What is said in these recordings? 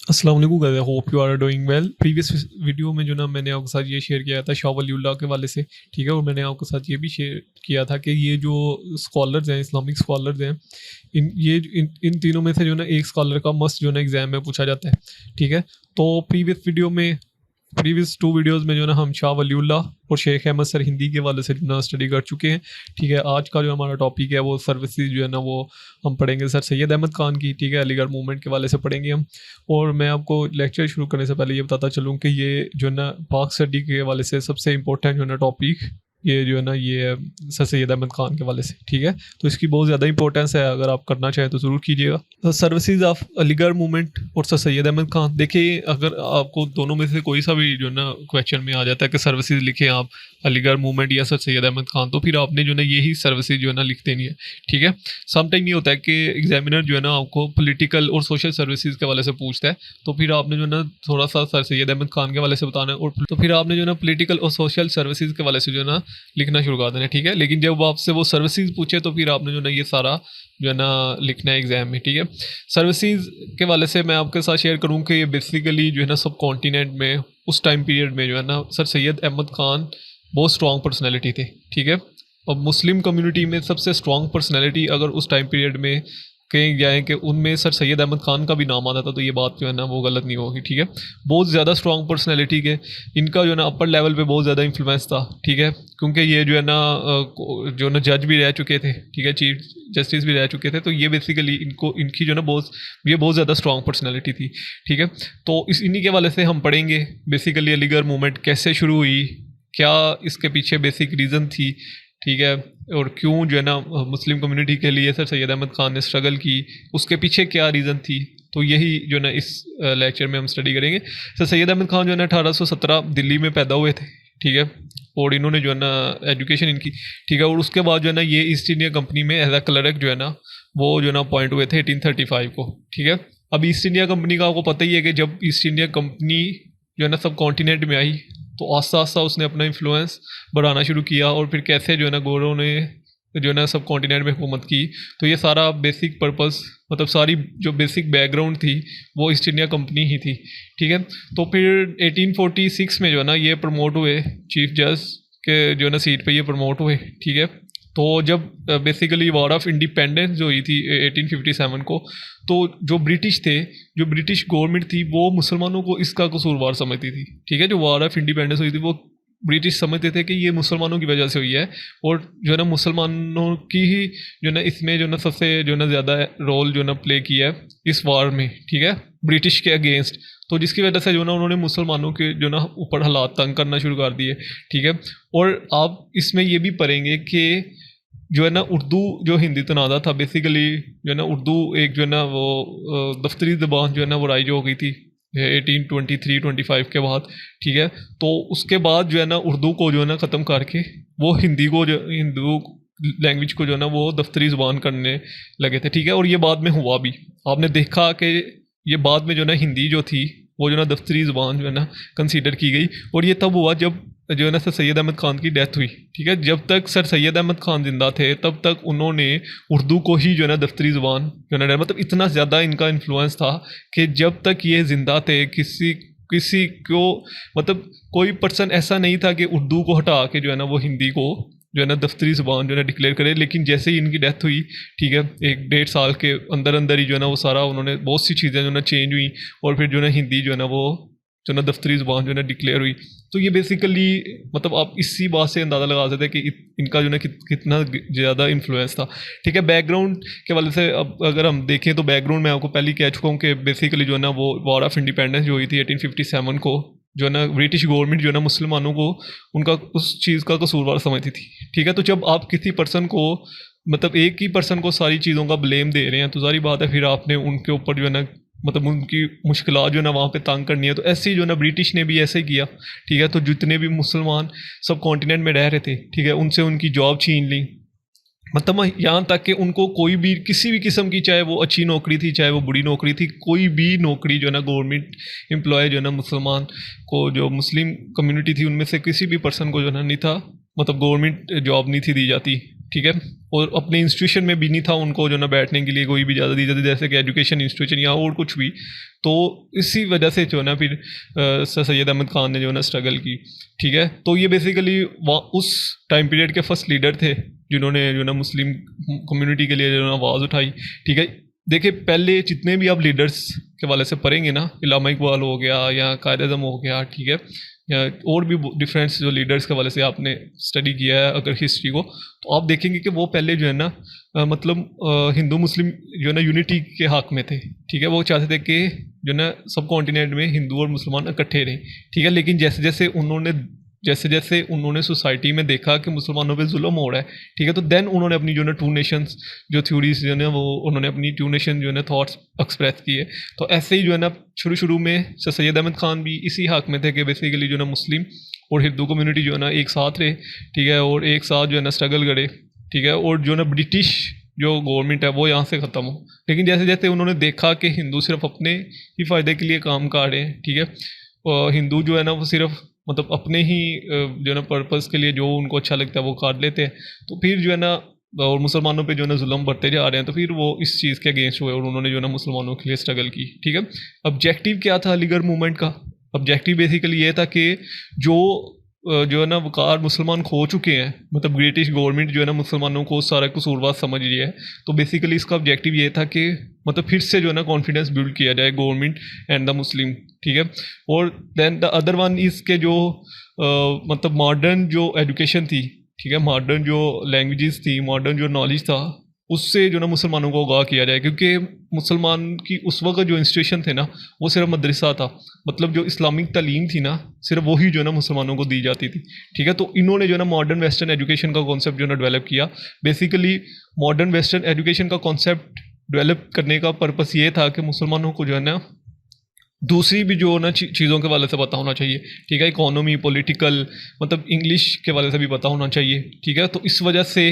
अस्सलाम वालेकुम guys, I hope you are doing well. Previous video में जो ना मैंने आपके साथ ये शेयर किया था शाह वलीउल्लाह के वाले से, ठीक है। और मैंने आपके साथ ये भी शेयर किया था कि ये जो स्कॉलर्स हैं, इस्लामिक स्कॉलर्स हैं, इन तीनों में से जो ना एक स्कॉलर का मस्ट जो ना एग्ज़ाम में पूछा जाता है, ठीक है। तो प्रीवियस 2 वीडियोज़ में जो ना हम शाह वलीउल्लाह और शेख अहमद सर हिंदी के वाले से जो ना स्टडी कर चुके हैं, ठीक है। आज का जो हमारा टॉपिक है वो सर्विसेज जो है ना वो हम पढ़ेंगे सर सैयद अहमद खान की, ठीक है। अलीगढ़ मूवमेंट के वाले से पढ़ेंगे हम। और मैं आपको लेक्चर शुरू करने से पहले ये बताता चलूँ कि ये जो है ना पाक स्टडी के वाले से सबसे इम्पोर्टेंट जो है ना टॉपिक ये जो है ना ये है सर सैयद अहमद खान के वाले से, ठीक है। तो इसकी बहुत ज़्यादा इंपॉर्टेंस है, अगर आप करना चाहें तो ज़रूर कीजिएगा। तो सर्विसेज ऑफ अलीगढ़ मूवमेंट और सर सैयद अहमद खान, देखिए अगर आपको दोनों में से कोई सा भी जो है ना क्वेश्चन में आ जाता है कि सर्विसेज लिखें आप अलीगढ़ मूवमेंट या सर सैयद अहमद खान, तो फिर आपने जो है ना यही सर्विसेज जो है ना लिख देनी है, ठीक है। समटाइम ये होता है कि एग्जामिनर जो है ना आपको पॉलिटिकल और सोशल सर्विसेज के वाले से पूछता है, तो फिर आपने जो है ना थोड़ा सा सर सैयद अहमद खान के वाले से बताना है, और तो फिर आपने जो है ना पॉलिटिकल और सोशल सर्विसेज के वाले से जो है ना लिखना शुरू कर देना है, ठीक है। लेकिन जब आपसे वो सर्विसेज पूछे तो फिर आपने जो है ना ये सारा जो है ना लिखना है एग्जाम में, ठीक है। सर्विसेज के वाले से मैं आपके साथ शेयर करूँ कि ये बेसिकली जो है ना सब कॉन्टिनेंट में उस टाइम पीरियड में जो है ना सर सैयद अहमद खान बहुत स्ट्रॉन्ग पर्सनैलिटी थे, ठीक है। और मुस्लिम कम्युनिटी में सबसे स्ट्रॉन्ग पर्सनैलिटी अगर उस टाइम पीरियड में कहीं जाए कि उनमें सर सैयद अहमद खान का भी नाम आता था, तो ये बात जो है ना वो गलत नहीं होगी, ठीक है। बहुत ज़्यादा स्ट्रॉन्ग पर्सनैलिटी के इनका जो है ना अपर लेवल पे बहुत ज़्यादा इन्फ्लुएंस था, ठीक है। क्योंकि ये जो है ना जो ना जज भी रह चुके थे, ठीक है, चीफ जस्टिस भी रह चुके थे, तो ये बेसिकली इनकी जो ना बहुत ज़्यादा स्ट्रॉन्ग पर्सनैलिटी थी, ठीक है। तो इन्हीं के वाले से हम पढ़ेंगे बेसिकली अलीगढ़ मूवमेंट कैसे शुरू हुई, क्या इसके पीछे बेसिक रीज़न थी, ठीक है। और क्यों जो है ना मुस्लिम कम्युनिटी के लिए सर सैयद अहमद खान ने स्ट्रगल की, उसके पीछे क्या रीज़न थी, तो यही जो है ना इस लेक्चर में हम स्टडी करेंगे। सर सैयद अहमद खान जो है ना 1817 दिल्ली में पैदा हुए थे, ठीक है। और इन्होंने जो है ना एजुकेशन इनकी, ठीक है। और उसके बाद जो है ना ये ईस्ट इंडिया कंपनी में एज अ क्लर्क जो है ना वो जो है ना अपॉइंट हुए थे 1835 को, ठीक है। अब ईस्ट इंडिया कंपनी का आपको पता ही है कि जब ईस्ट इंडिया कंपनी जो है ना सब कॉन्टिनेंट में आई, तो आस्ता आस्ता उसने अपना इन्फ्लुएंस बढ़ाना शुरू किया, और फिर कैसे जो है ना गोरों ने जो है ना सब कॉन्टिनेंट में हुकूमत की। तो ये सारा बेसिक पर्पस, मतलब सारी जो बेसिक बैकग्राउंड थी वो ईस्ट इंडिया कंपनी ही थी, ठीक है। तो फिर 1846 में जो है ना ये प्रमोट हुए चीफ जज के जो है ना सीट पे ये प्रमोट हुए, ठीक है। तो जब बेसिकली वॉर ऑफ इंडिपेंडेंस जो हुई थी 1857 को, तो जो ब्रिटिश गवर्नमेंट थी वो मुसलमानों को इसका कसूरवार समझती थी, ठीक है। जो वॉर ऑफ इंडिपेंडेंस हुई थी वो ब्रिटिश समझते थे कि ये मुसलमानों की वजह से हुई है, और जो है ना मुसलमानों की ही जो है ना इसमें जो है ना सबसे जो है ना ज़्यादा रोल जो है ना प्ले किया है इस वार में, ठीक है, ब्रिटिश के अगेंस्ट। तो जिसकी वजह से जो है ना उन्होंने मुसलमानों के जो ना ऊपर हालात तंग करना शुरू कर दिए, ठीक है। और आप इसमें ये भी पढ़ेंगे कि जो है ना उर्दू जो हिंदी तनाज़ा था, बेसिकली जो है ना उर्दू एक जो है ना वो दफ्तरी ज़बान जो है ना वो राइज हो गई थी 1823-25 के बाद, ठीक है। तो उसके बाद जो है ना उर्दू को जो है ना ख़त्म करके वो हिंदू लैंग्वेज को जो है ना वो दफ्तरी ज़बान करने लगे थे, ठीक है। और ये बाद में हुआ भी, आपने देखा कि ये बाद में जो है ना हिंदी जो थी वो जो है ना दफ्तरी ज़बान जो है ना कंसीडर की गई। और ये तब हुआ जब जो है ना सर सैयद अहमद खान की डेथ हुई, ठीक है। जब तक सर सैयद अहमद खान जिंदा थे तब तक उन्होंने उर्दू को ही जो है ना दफ्तरी ज़बान जो है ना, मतलब इतना ज़्यादा इनका इन्फ्लुएंस था कि जब तक ये ज़िंदा थे किसी किसी को, मतलब कोई पर्सन ऐसा नहीं था कि उर्दू को हटा के जो है ना वो हिंदी को जो है ना दफ्तरी ज़बान जो है ना डिक्लेयर करे। लेकिन जैसे ही इनकी डेथ हुई, ठीक है, 1-1.5 साल के अंदर अंदर ही जो है ना वो सारा उन्होंने बहुत सी चीज़ें जो है ना चेंज हुई, और फिर जो है ना हिंदी जो है ना वो जो है ना दफ्तरी ज़बान जो है ना डिक्लेयर हुई। तो ये बेसिकली मतलब आप इसी बात से अंदाज़ा लगा सकते हैं कि इनका जो है ना कितना ज़्यादा इन्फ्लुएंस था, ठीक है। बैकग्राउंड के वाले से अब अगर हम देखें तो बैकग्राउंड मैं आपको पहले ही कह चुका हूँ कि बेसिकली जो है ना वो वॉर ऑफ इंडिपेंडेंस जो हुई थी 1857 को, जो है ना ब्रिटिश गवर्नमेंट जो है ना मुसलमानों को उनका उस चीज़ का कसूरवार समझती थी, ठीक है। तो जब आप किसी पर्सन को, मतलब एक ही पर्सन को सारी चीज़ों का ब्लेम दे रहे हैं, तो सारी बात है फिर आपने उनके ऊपर जो है ना मतलब उनकी मुश्किलात जो है ना वहाँ पे तंग करनी है। तो ऐसे ही जो है ना ब्रिटिश ने भी ऐसे ही किया, ठीक है। तो जितने भी मुसलमान सब कॉन्टिनेंट में रह रहे थे, ठीक है, उनसे उनकी जॉब छीन ली, मतलब यहाँ तक कि उनको कोई भी किसी भी किस्म की, चाहे वो अच्छी नौकरी थी चाहे वो बुरी नौकरी थी, कोई भी नौकरी जो है ना गवर्नमेंट एम्प्लॉय जो है ना मुसलमान को, जो मुस्लिम कम्युनिटी थी उनमें से किसी भी पर्सन को जो है ना नहीं था, मतलब गवर्नमेंट जॉब नहीं थी दी जाती, ठीक है, और अपने इंस्टीट्यूशन में भी नहीं था उनको जो ना बैठने के लिए कोई भी ज़्यादा दी जाती, जैसे कि एजुकेशन इंस्टीट्यूशन या और कुछ भी। तो इसी वजह से जो है ना फिर सर सैयद अहमद ख़ान ने जो है ना स्ट्रगल की, ठीक है। तो ये बेसिकली उस टाइम पीरियड के फर्स्ट लीडर थे जिन्होंने जो ना मुस्लिम कम्युनिटी के लिए जो ना आवाज़ उठाई, ठीक है। देखिए पहले जितने भी आप लीडर्स के वाले से पढ़ेंगे ना, इलामा इकबाल हो गया या कायद आज़म हो गया, ठीक है, या और भी डिफरेंट जो लीडर्स के वाले से आपने स्टडी किया है अगर हिस्ट्री को, तो आप देखेंगे कि वो पहले जो है ना मतलब हिंदू मुस्लिम जो है ना यूनिटी के हक में थे, ठीक है। वो चाहते थे कि जो है ना सब कॉन्टिनेंट में हिंदू और मुसलमान इकट्ठे रहें, ठीक है। लेकिन जैसे जैसे उन्होंने सोसाइटी में देखा कि मुसलमानों पे जुल्म हो रहा है, ठीक है, तो देन उन्होंने अपनी जो है ना टू नेशंस जो थ्योरीज जो है वो उन्होंने अपनी टू नेशन जो है ना थॉट्स एक्सप्रेस किए। तो ऐसे ही जो है ना शुरू में सर सैयद अहमद ख़ान भी इसी हक में थे कि बेसिकली जो है ना मुस्लिम और हिंदू कम्युनिटी जो है ना एक साथ रहे, ठीक है, और एक साथ जो है ना स्ट्रगल करे, ठीक है, और जो है ना ब्रिटिश जो गवर्नमेंट है वो यहाँ से ख़त्म हो। लेकिन जैसे जैसे उन्होंने देखा कि हिंदू सिर्फ अपने ही फ़ायदे के लिए काम कर रहे हैं, ठीक है, हिंदू जो है ना वो सिर्फ मतलब अपने ही जो है ना पर्पज़ के लिए जो उनको अच्छा लगता है वो कर लेते हैं, तो फिर जो है ना और मुसलमानों पे जो है ना जुल्म बढ़ते जा रहे हैं, तो फिर वो इस चीज़ के अगेंस्ट हुए और उन्होंने जो है ना मुसलमानों के लिए स्ट्रगल की, ठीक है। ऑब्जेक्टिव क्या था अलीगढ़ मूवमेंट का? ऑब्जेक्टिव बेसिकली ये था कि जो है ना वकार मुसलमान खो चुके हैं, मतलब ब्रिटिश गवर्नमेंट जो है ना मुसलमानों को सारा कसूरवार समझ रही है, तो बेसिकली इसका ऑब्जेक्टिव ये था कि मतलब फिर से जो है ना कॉन्फिडेंस बिल्ड किया जाए गवर्नमेंट एंड द मुस्लिम, ठीक है। और then the other one is K जो मतलब मॉडर्न जो एजुकेशन थी, ठीक है, मॉडर्न जो लैंग्वेजेस थी, मॉडर्न जो नॉलेज था, उससे जो ना मुसलमानों को आगाह किया जाए, क्योंकि मुसलमान की उस वक्त जो इंस्टीट्यूशन थे ना वो सिर्फ मदरसा था, मतलब जो इस्लामिक तालीम थी ना सिर्फ वही जो है ना मुसलमानों को दी जाती थी, ठीक है। तो इन्होंने जो है ना मॉडर्न वेस्टर्न एजुकेशन का कॉन्सेप्ट जो है ना डेवलप किया। बेसिकली मॉडर्न वेस्टर्न एजुकेशन का कॉन्सेप्ट डेवलप करने का पर्पस ये था कि मुसलमानों को जो है ना दूसरी भी जो ना चीज़ों के वाले से पता होना चाहिए, ठीक है, इकोनॉमी, पॉलिटिकल, मतलब इंग्लिश के वाले से भी पता होना चाहिए, ठीक है। तो इस वजह से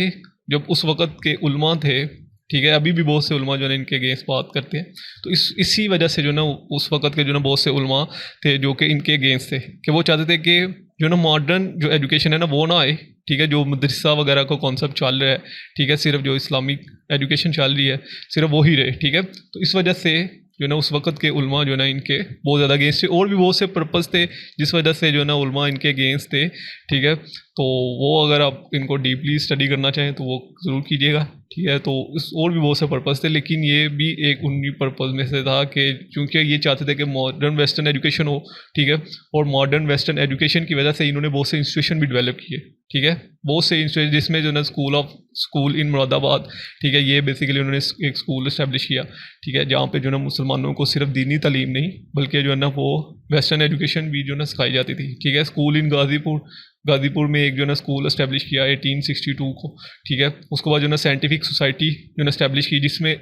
जब उस वक़्त के उलमा थे, ठीक है, अभी भी बहुत से उलमा जो है इनके अगेंस्ट बात करते हैं, तो इसी वजह से जो ना उस वक़्त के जो ना बहुत से उलमा थे जो कि इनके अगेंस्ट थे, कि वो चाहते थे कि जो ना मॉडर्न जो एजुकेशन है ना वो ना आए, ठीक है, जो मदरसा वगैरह का कॉन्सेप्ट चल रहा है, ठीक है, सिर्फ जो इस्लामिक एजुकेशन चल रही है सिर्फ वही रहे, ठीक है। तो इस वजह से जो ना उस वक़्त के उलमा जो ना इनके बहुत ज़्यादा अगेंस्ट थे, और भी बहुत से पर्पज़ थे जिस वजह से जो ना उलमा इनके अगेंस्ट थे, ठीक है। तो वो अगर आप इनको डीपली स्टडी करना चाहें तो वो ज़रूर कीजिएगा, ठीक है। तो इस और भी बहुत से पर्पज़ थे, लेकिन ये भी एक उन्हीं पर्पज़ में से था कि क्योंकि ये चाहते थे कि मॉडर्न वेस्टर्न एजुकेशन हो, ठीक है, और मॉडर्न वेस्टर्न एजुकेशन की वजह से इन्होंने बहुत से इंस्टीट्यूशन भी डेवलप किए, ठीक है, बहुत से इंस्टीट्यूशन, जिसमें जो ना स्कूल इन मुरादाबाद, ठीक है, ये बेसिकली उन्होंने एक स्कूल इस्टेब्लिश किया, ठीक है, जहाँ पे जो ना मुसलमानों को सिर्फ दीनी तालीम नहीं बल्कि जो है ना वो वेस्टर्न एजुकेशन भी जो ना सिखाई जाती थी, ठीक है। स्कूल इन गाज़ीपुर में एक जो ना स्कूल इस्टेब्लिश किया 1862 को, ठीक है। उसके बाद जो ना साइंटिफिक सोसाइटी जो ना इस्टेब्लिश की, जिसमें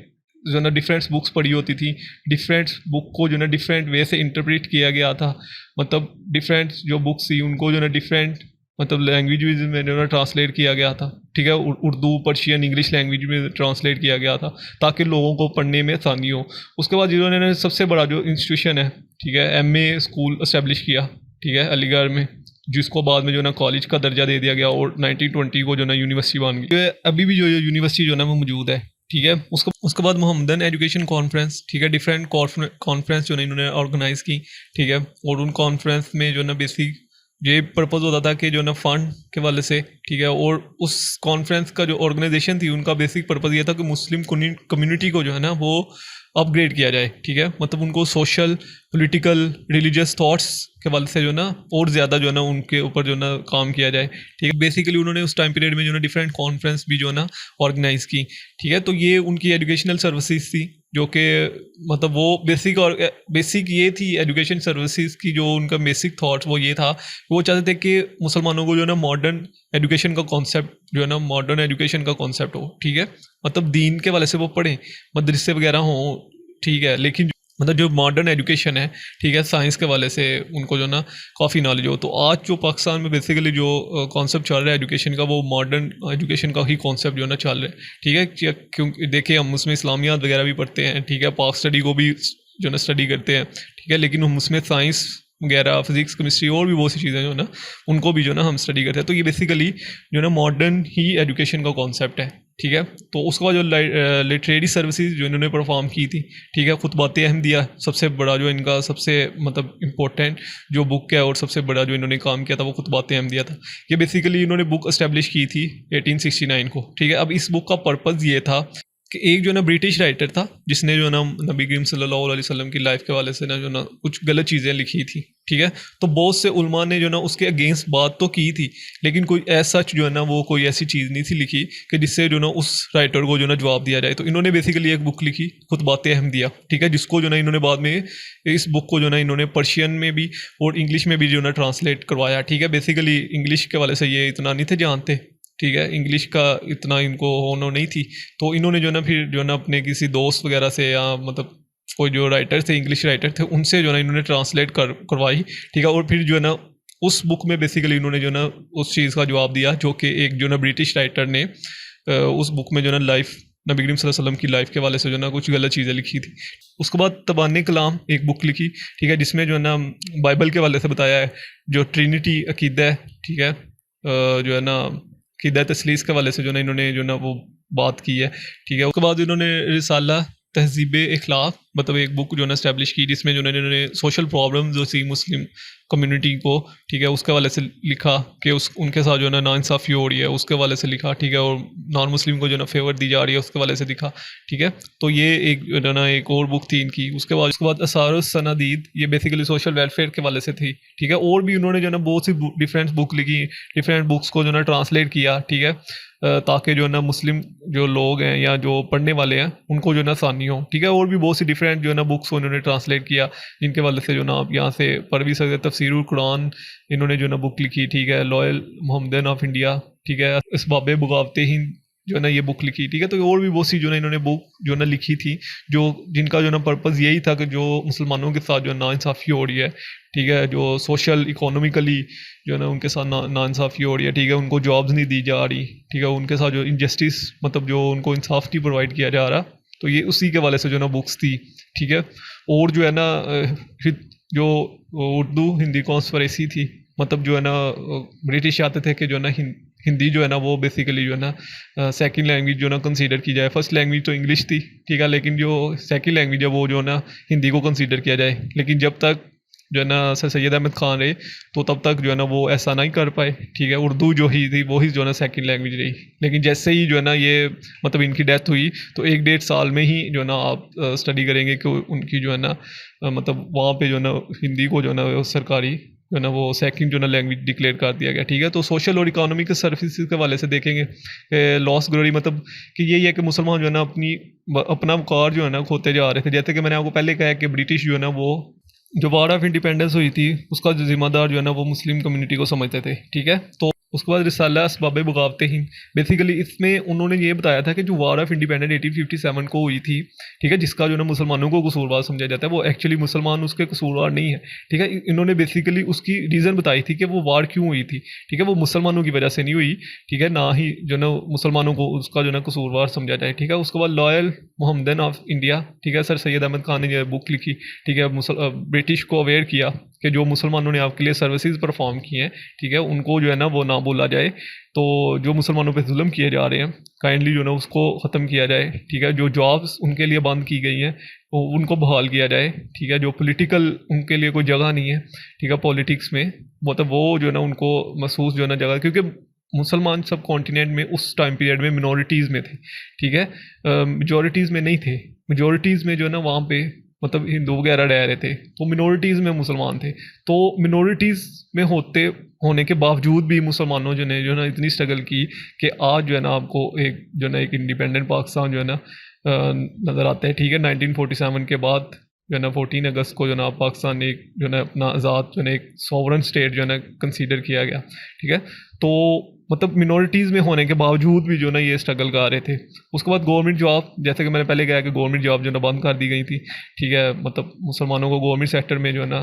जो ना डिफरेंट बुक्स पढ़ी होती थी, डिफरेंट बुक को जो ना डिफरेंट वे से इंटरप्रेट किया गया था, मतलब डिफरेंट जो बुक्स थी उनको जो ना डिफरेंट मतलब लैंग्वेज में जो ना ट्रांसलेट किया गया था, ठीक है, उर्दू, पर्शियन, इंग्लिश लैंग्वेज में ट्रांसलेट किया गया था ताकि लोगों को पढ़ने में आसानी हो। उसके बाद जिन्होंने सबसे बड़ा जो इंस्टीट्यूशन है, ठीक है, MA स्कूल इस्टेब्लिश किया, ठीक है, अलीगढ़ में, जिसको बाद में जो ना कॉलेज का दर्जा दे दिया गया और 1920 को जो ना यूनिवर्सिटी बन गई। अभी भी जो यूनिवर्सिटी जो ना वो मौजूद है, ठीक है। उसके बाद मोहम्मदन एजुकेशन कॉन्फ्रेंस, ठीक है, डिफरेंट कॉन्फ्रेंस जो ना इन्होंने ऑर्गेनाइज़ की, ठीक है, और उन कॉन्फ्रेंस में जो ना बेसिक ये पर्पज़ होता था कि जो ना फंड के वाले से, ठीक है, और उस कॉन्फ्रेंस का जो ऑर्गेनाइजेशन थी उनका बेसिक पर्पज़ ये था कि मुस्लिम कम्युनिटी को जो है ना वो अपग्रेड किया जाए, ठीक है, मतलब उनको सोशल, पॉलिटिकल, रिलीजियस थॉट्स के वाले से जो ना और ज़्यादा जो है ना उनके ऊपर जो ना काम किया जाए, ठीक है। बेसिकली उन्होंने उस टाइम पीरियड में जो ना डिफरेंट कॉन्फ्रेंस भी जो है ना ऑर्गेनाइज़ की, ठीक है। तो ये उनकी एजुकेशनल सर्विसेज थी जो कि मतलब वो बेसिक ये थी एजुकेशन सर्विसेज की, जो उनका बेसिक थॉट्स वो ये था, वो चाहते थे कि मुसलमानों को जो है ना मॉडर्न एजुकेशन का कॉन्सेप्ट जो है ना मॉडर्न एजुकेशन का कॉन्सेप्ट हो, ठीक है, मतलब दीन के वाले से वो पढ़ें, मदरसे वगैरह हों, ठीक है, लेकिन मतलब जो मॉडर्न एजुकेशन है, ठीक है, साइंस के वाले से उनको जो ना काफ़ी नॉलेज हो। तो आज जो पाकिस्तान में बेसिकली जो कॉन्सेप्ट चल रहा है एजुकेशन का, वो मॉडर्न एजुकेशन का ही कॉन्सेप्ट जो ना चल रहा है, ठीक है। क्योंकि देखिए हम उसमें इस्लामियात वगैरह भी पढ़ते हैं, ठीक है, पाक स्टडी को भी जो ना स्टडी करते हैं, ठीक है, लेकिन हम उसमें साइंस वगैरह, फिजिक्स, केमिस्ट्री और भी बहुत सी चीज़ें जो है ना उनको भी जो है ना हम स्टडी करते हैं। तो ये बेसिकली जो है ना मॉडर्न ही एजुकेशन का कॉन्सेप्ट है, ठीक है। तो उसके बाद जो लिटरेरी सर्विसेज जो इन्होंने परफॉर्म की थी, ठीक है, खुतबात अहमदिया सबसे बड़ा जो इनका सबसे मतलब इम्पोर्टेंट जो बुक है और सबसे बड़ा जो इन्होंने काम किया था वो खुतबात अहमदिया था। ये बेसिकली इन्होंने बुक इस्टेब्लिश की थी 1869 को, ठीक है। अब इस बुक का पर्पज़ ये था कि एक जो है ना ब्रिटिश राइटर था जिसने जो है ना नबी करीम सल्लल्लाहु अलैहि वसल्लम की लाइफ के वाले से ना जो ना कुछ गलत चीज़ें लिखी थी, ठीक है। तो बहुत से उलमा ने जो ना उसके अगेंस्ट बात तो की थी, लेकिन कोई ऐसा जो है ना वो कोई ऐसी चीज़ नहीं थी लिखी कि जिससे जो ना उस राइटर को जो ना जवाब दिया जाए। तो इन्होंने बेसिकली एक बुक लिखी खुतबात अहमदिया, ठीक है, जिसको जो ना इन्होंने बाद में इस बुक को जो ना इन्होंने पर्शियन में भी और इंग्लिश में भी जो ना ट्रांसलेट करवाया, ठीक है। बेसिकली इंग्लिश के वाले से ये इतना नहीं थे जानते, ठीक है, इंग्लिश का इतना इनको होनो नहीं थी। तो इन्होंने जो ना फिर जो ना अपने किसी दोस्त वगैरह से या मतलब कोई जो राइटर थे, इंग्लिश राइटर थे, उनसे जो ना इन्होंने ट्रांसलेट करवाई, ठीक है। और फिर जो है ना उस बुक में बेसिकली इन्होंने जो ना उस चीज़ का जवाब दिया जो कि एक जो ना ब्रिटिश राइटर ने उस बुक में जो ना लाइफ नबी करीम सल्लल्लाहु अलैहि वसल्लम की लाइफ के वाले से जो ना कुछ गलत चीज़ें लिखी थी। उसके बाद तबान कलाम एक बुक लिखी, ठीक है, जिसमें जो है ना बाइबल के वाले से बताया है जो ट्रिनिटी अकीदा है, ठीक है, जो है ना अक़ीदा तसलीस के वाले से जो ना इन्होंने जो ना वो बात की है, ठीक है। उसके बाद इन्होंने रिसाला तहज़ीब इखलाक मतलब एक बुक जो ना इस्टेब्लिश की जिसमें जो ना इन्होंने सोशल प्रॉब्लम जो सी मुस्लिम कम्युनिटी को, ठीक है, उसके वाले से लिखा कि उस उनके साथ जो है ना नाइंसाफ़ी हो रही है उसके वाले से लिखा, ठीक है। और नॉन मुस्लिम को जो ना फेवर दी जा रही है उसके वाले से लिखा, ठीक है। तो ये एक जो ना एक और बुक थी इनकी। उसके बाद असारुस सनादीद ये बेसिकली सोशल वेलफेयर के वाले से थी, ठीक है। और भी उन्होंने जो ना बहुत सी डिफरेंट बुक लिखी, डिफरेंट बुक्स को जो ना ट्रांसलेट किया, ठीक है, ताकि जो है ना मुस्लिम जो लोग हैं या जो पढ़ने वाले हैं उनको जो ना आसानी हो, ठीक है। और भी बहुत सी डिफरेंट जो है ना बुक्स उन्होंने ट्रांसलेट किया जिनके वाले से जो ना आप यहाँ से पढ़ भी सकते। तफसीरुल कुरान इन्होंने जो ना बुक लिखी, ठीक है। लॉयल मोहम्मदन ऑफ इंडिया, ठीक है। इसबाब बगावते हिंद जो है ना ये बुक लिखी, ठीक है। तो और भी बहुत सी जो ना इन्होंने बुक जो ना लिखी थी जो जिनका जो ना पर्पज़ यही था कि जो मुसलमानों के साथ जो नाइंसाफ़ी हो रही है, ठीक है, जो सोशल इकोनॉमिकली जो है ना उनके साथ नाइंसाफ़ी हो रही है, ठीक है, उनको जॉब्स नहीं दी जा रही, ठीक है, उनके साथ जो इनजस्टिस मतलब जो उनको इंसाफ नहीं प्रोवाइड किया जा रहा, तो ये उसी के वाले से जो ना बुक्स थी, ठीक है। और जो है ना जो उर्दू हिंदी कॉन्स्परेसी थी, मतलब जो है ना ब्रिटिश चाहते थे कि जो है ना हिंदी जो है ना वो बेसिकली जो है ना सेकंड लैंग्वेज जो ना कंसीडर की जाए। फर्स्ट लैंग्वेज तो इंग्लिश थी, ठीक है, लेकिन जो सेकंड लैंग्वेज है वो जो है ना हिंदी को कंसीडर किया जाए। लेकिन जब तक जो है ना सर सैयद अहमद ख़ान रहे तो तब तक जो है ना वो ऐसा नहीं कर पाए, ठीक है। उर्दू जो ही थी वो ही जो है ना सेकंड लैंग्वेज रही। लेकिन जैसे ही जो है ना ये मतलब इनकी डेथ हुई तो 1-1.5 साल में ही जो है ना आप स्टडी करेंगे कि उनकी जो है ना मतलब वहाँ पे जो है ना हिंदी को जो है ना सरकारी जो है ना वो सेकंड जो है ना लैंग्वेज डिक्लेयर कर दिया गया, ठीक है। तो सोशल और इकोनॉमिक सर्विसेज के वाले से देखेंगे लॉस ग्लोरी मतलब कि यही है कि मुसलमान जो है ना अपना वक़ार जो है ना खोते जा रहे थे। जैसे कि मैंने आपको पहले कहा कि ब्रिटिश जो है ना वो जो वार ऑफ इंडिपेंडेंस हुई थी उसका जो जिम्मेदार जो है ना वो मुस्लिम कम्युनिटी को समझते थे, ठीक है। तो उसके बाद रिसाला असबाब बगावते हिंद बेसिकली इसमें उन्होंने ये बताया था कि जो वार ऑफ इंडिपेंडेंस 1857 को हुई थी, ठीक है, जिसका जो ना मुसलमानों को कसूरवार समझा जाता है वो एक्चुअली मुसलमान उसके कसूरवार नहीं है, ठीक है। इन्होंने बेसिकली उसकी रीज़न बताई थी कि वो वार क्यों हुई थी, ठीक है, वो मुसलमानों की वजह से नहीं हुई, ठीक है, ना ही जो ना मुसलमानों को उसका जो ना कसूरवार समझा जाए, ठीक है। उसके बाद लॉयल मोहम्मदन ऑफ इंडिया, ठीक है, सर सैयद अहमद ख़ान ने यह बुक लिखी, ठीक है, ब्रिटिश को अवेयर किया कि जो मुसलमानों ने आपके लिए सर्विसेज परफॉर्म की हैं, ठीक है, उनको जो है ना वो ना बोला जाए। तो जो मुसलमानों पे जुल्म किए जा रहे हैं काइंडली जो ना उसको ख़त्म किया जाए, ठीक है। जो जॉब्स उनके लिए बंद की गई हैं तो उनको बहाल किया जाए, ठीक है। जो पॉलिटिकल उनके लिए कोई जगह नहीं है, ठीक है, पॉलिटिक्स में, मतलब वो जो है ना उनको महसूस जो है ना जगह, क्योंकि मुसलमान सब कॉन्टिनेंट में उस टाइम पीरियड में मिनॉरिटीज़ में थे, ठीक है, मेजॉरिटीज़ में नहीं थे। मेजॉरिटीज़ में जो है ना वहाँ पे मतलब हिंदू वगैरह रह रहे थे, तो मिनॉरिटीज़ में मुसलमान थे। तो मिनॉरिटीज़ में होने के बावजूद भी मुसलमानों जो ने जो है ना इतनी स्ट्रगल की कि आज जो है ना आपको एक जो है ना एक इंडिपेंडेंट पाकिस्तान जो है ना नज़र आता है, ठीक है। 1947 के बाद जो है ना 14 अगस्त को जो है ना पाकिस्तान ने एक जो है ना अपना आज़ाद जो है ना एक सॉवरन स्टेट जो है ना कंसीडर किया गया, ठीक है। तो मतलब मिनॉरिटीज़ में होने के बावजूद भी जो है ना ये स्ट्रगल कर रहे थे। उसके बाद गवर्नमेंट जॉब, जैसे कि मैंने पहले कहा कि गवर्नमेंट जॉब जो है ना बंद कर दी गई थी, ठीक है, मतलब मुसलमानों को गवर्नमेंट सेक्टर में जो है ना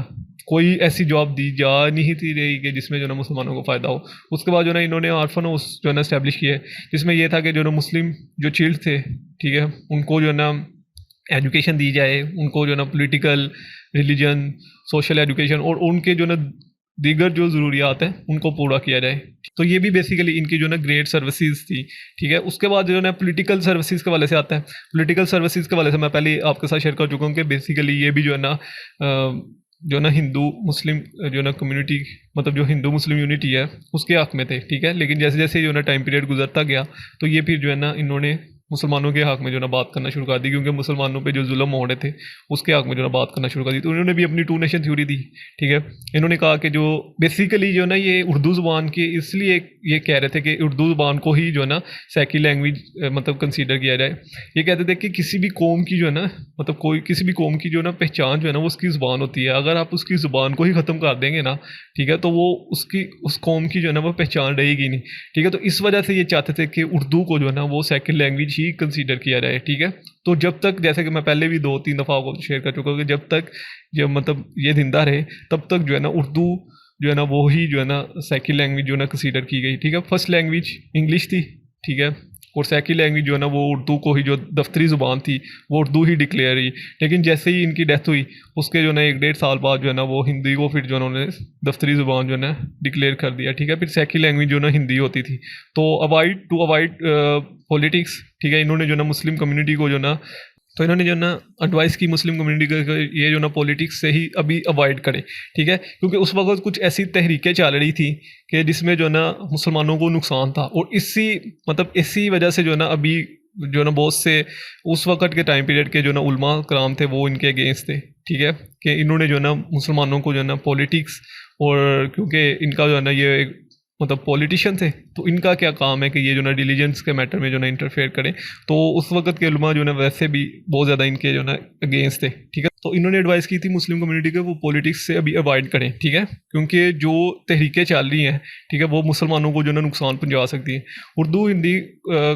कोई ऐसी जॉब दी जा नहीं थी रही कि जिसमें जो है ना मुसलमानों को फ़ायदा हो। उसके बाद जो है ना इन्होंने आर्फन हाउस जो है ना इस्टेब्लिश किए, जिसमें ये था कि जो ना मुस्लिम जो चिल्ड थे, ठीक है, उनको जो है ना एजुकेशन दी जाए, उनको जो है ना पॉलिटिकल, रिलीजन, सोशल एजुकेशन और उनके जो ना दीगर जो ज़रूरियात हैं उनको पूरा किया जाए। तो ये भी बेसिकली इनकी जो ना ग्रेट सर्विसेज थी, ठीक है। उसके बाद जो है ना पॉलिटिकल सर्विसेज के वाले से आता है। पॉलिटिकल सर्विसेज के वाले से मैं पहले आपके साथ शेयर कर चुका हूँ कि बेसिकली ये भी जो है ना जो ना हिंदू मुस्लिम जो ना कम्युनिटी, मतलब जो हिंदू मुस्लिम यूनिटी है उसके हक़ में थे, ठीक है। लेकिन जैसे जैसे जो ना टाइम पीरियड गुजरता गया तो ये फिर जो है ना इन्होंने मुसलमानों के हक़ में जो ना बात करना शुरू कर दी, क्योंकि मुसलमानों पे जो जुल्म हो रहे थे उसके हक़ में जो ना बात करना शुरू कर दी। तो इन्होंने भी अपनी टू नेशन थ्योरी दी, ठीक है। इन्होंने कहा कि जो बेसिकली जो ना ये उर्दू ज़ुबान के इसलिए ये कह रहे थे कि उर्दू ज़ुबान को ही जो है ना सेकंड लैंग्वेज मतलब कंसीडर किया जाए। ये कहते थे कि किसी भी कौम की जो है ना, मतलब कोई किसी भी कौम की जो ना पहचान जो है ना वो उसकी ज़ुबान होती है। अगर आप उसकी ज़ुबान को ही ख़त्म कर देंगे ना, ठीक है, तो वो उस कौम की जो है ना वो पहचान रहेगी नहीं, ठीक है। तो इस वजह से ये चाहते थे कि उर्दू को जो है ना वो सेकंड लैंग्वेज ही कंसीडर किया जाए, ठीक है। तो जब तक, जैसे कि मैं पहले भी 2-3 दफ़ा आपको शेयर कर चुका हूँ कि जब मतलब ये जिंदा रहे तब तक जो है ना उर्दू जो है ना वो ही जो है ना सेकंड लैंग्वेज जो है ना कंसीडर की गई, ठीक है। फर्स्ट लैंग्वेज इंग्लिश थी, ठीक है, और सेकंड लैंग्वेज जो है ना वो उर्दू को ही, जो दफ्तरी ज़ुबान थी वो उर्दू ही डिक्लेयर हुई। लेकिन जैसे ही इनकी डेथ हुई उसके जो है ना 1-1.5 साल बाद जो है ना वो हिंदी को फिर जो उन्होंने दफ्तरी ज़ुबान जो है ना डिक्लेयर कर दिया, ठीक है। फिर सेकंड लैंग्वेज जो है ना हिंदी होती थी। तो अवॉइड पॉलिटिक्स, ठीक है, इन्होंने जो है ना मुस्लिम कम्युनिटी को जो ना, तो इन्होंने जो ना एडवाइस की मुस्लिम कम्युनिटी को ये जो ना पॉलिटिक्स से ही अभी अवॉइड करें, ठीक है। क्योंकि उस वक्त कुछ ऐसी तहरीकें चल रही थी कि जिसमें जो ना मुसलमानों को नुकसान था, और इसी वजह से जो ना अभी जो ना बहुत से उस वक्त के टाइम पीरियड के जो ना उलमा कराम थे वो इनके अगेंस्ट थे, ठीक है, कि इन्होंने जो ना मुसलमानों को जो ना पॉलिटिक्स, और क्योंकि इनका जो है ना ये मतलब पॉलिटिशियन थे तो इनका क्या काम है कि ये जो ना रिलीजन्स के मैटर में जो ना इंटरफेयर करें। तो उस वक्त के उलमा जो ना वैसे भी बहुत ज़्यादा इनके जो ना अगेंस्ट थे, ठीक है। तो इन्होंने एडवाइस की थी मुस्लिम कम्युनिटी को वो पॉलिटिक्स से अभी अवॉइड करें, ठीक है, क्योंकि जो तहरीकें चल रही हैं, ठीक है, वो मुसलमानों को जो ना नुकसान पहुंचा सकती है। उर्दू हिंदी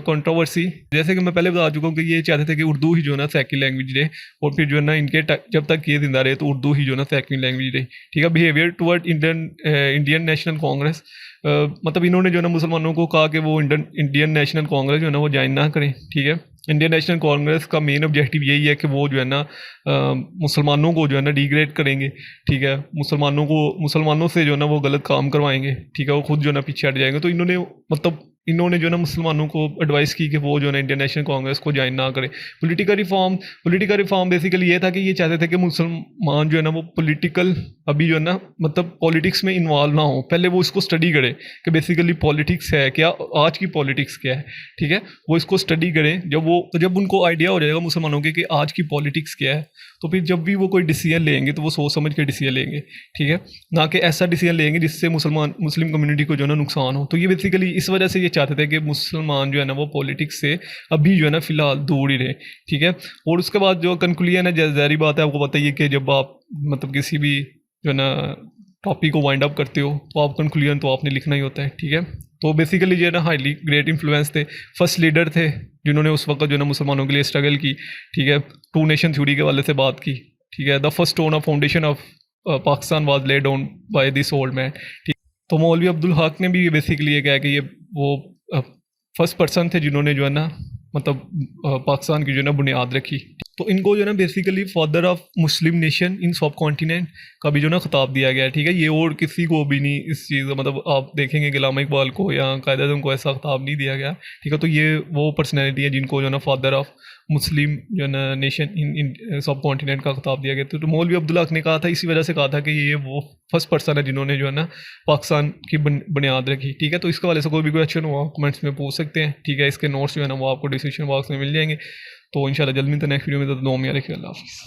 कंट्रोवर्सी, जैसे कि मैं पहले बता चुका हूँ कि ये चाहते थे कि उर्दू ही जो ना सेकंड लैंग्वेज रहे, और फिर जो है ना इनके जब तक ये जिंदा रहे तो उर्दू ही जो ना सेकंड लैंग्वेज रही, ठीक है। Behaviour toward Indian national Congress, मतलब इन्होंने जो है ना मुसलमानों को कहा कि वो इंडियन नेशनल कांग्रेस जो है ना वो ज्वाइन ना करें, ठीक है। इंडियन नेशनल कांग्रेस का मेन ऑब्जेक्टिव यही है कि वो जो है ना मुसलमानों को जो है ना डिग्रेड करेंगे, ठीक है, मुसलमानों से जो है ना वो गलत काम करवाएंगे, ठीक है, वो खुद जो है ना पीछे हट जाएंगे। तो इन्होंने जो है ना मुसलमानों को एडवाइस की कि वो जो है ना इंडियन नेशनल कांग्रेस को ज्वाइन ना करे। पॉलिटिकल रिफॉर्म बेसिकली ये था कि ये चाहते थे कि मुसलमान जो है ना वो पॉलिटिकल अभी जो है ना मतलब पॉलिटिक्स में इन्वॉल्व ना हो, पहले वो इसको स्टडी करें कि बेसिकली पॉलिटिक्स है क्या, आज की पॉलिटिक्स क्या है, ठीक है, वो इसको स्टडी करें। जब उनको आइडिया हो जाएगा मुसलमानों के कि आज की पॉलिटिक्स क्या है, तो फिर जब भी वो कोई डिसीजन लेंगे तो वो सोच समझ के डिसीजन लेंगे, ठीक है, ना कि ऐसा डिसीजन लेंगे जिससे मुस्लिम कम्युनिटी को जो है ना नुकसान हो। तो ये बेसिकली इस वजह से ये चाहते थे कि मुसलमान जो है ना वो पॉलिटिक्स से अभी जो है ना फिलहाल दूर ही रहे, ठीक है। और उसके बाद जो कंक्लूजन है, जारी बात है, आपको बताइए कि जब आप मतलब किसी भी जो है ना टॉपिक को वाइंड अप करते हो तो आप कंक्लूजन तो आपने लिखना ही होता है, ठीक है। तो बेसिकली जो है ना हाईली ग्रेट इन्फ्लुएंस थे, फर्स्ट लीडर थे जिन्होंने उस वक्त जो है ना मुसलमानों के लिए स्ट्रगल की, ठीक है, टू नेशन थ्योरी के वाले से बात की, ठीक है। The first stone of foundation of Pakistan was laid down by this old man, ठीक। तो मौलवी अब्दुल हक ने भी बेसिकली ये कहा कि ये वो फर्स्ट पर्सन थे जिन्होंने जो है ना मतलब पाकिस्तान की जो है ना बुनियाद रखी। तो इनको जो है ना basically father of Muslim nation in सब कॉन्टिनेंट का भी जो ना खिताब दिया गया है, ठीक है। ये और किसी को भी नहीं इस चीज़ मतलब आप देखेंगे गुलाम इकबाल को या कायद आज़म को ऐसा खिताब नहीं दिया गया, ठीक है। तो ये वो पर्सनैलिटी है जिनको जो है ना फादर ऑफ मुस्लिम जो है ना नेशन इन सब कॉन्टिनेंट का खिताब दिया गया। तो मौलवी अब्दुल हक ने कहा था, इसी वजह से कहा था कि ये वो फर्स्ट पर्सन है जिन्होंने जो है ना पाकिस्तान की बुनियाद रखी, ठीक है। तो इसके वाले से कोई भी क्वेश्चन हो आप कमेंट्स में पूछ सकते हैं, ठीक है। इसके नोट्स जो है ना वो आपको डिस्क्रिप्शन बॉक्स में मिल जाएंगे। तो इंशाल्लाह जल्द मिलते हैं नेक्स्ट वीडियो में। तो दुआ में रखिए, अल्लाह हाफ़िज़।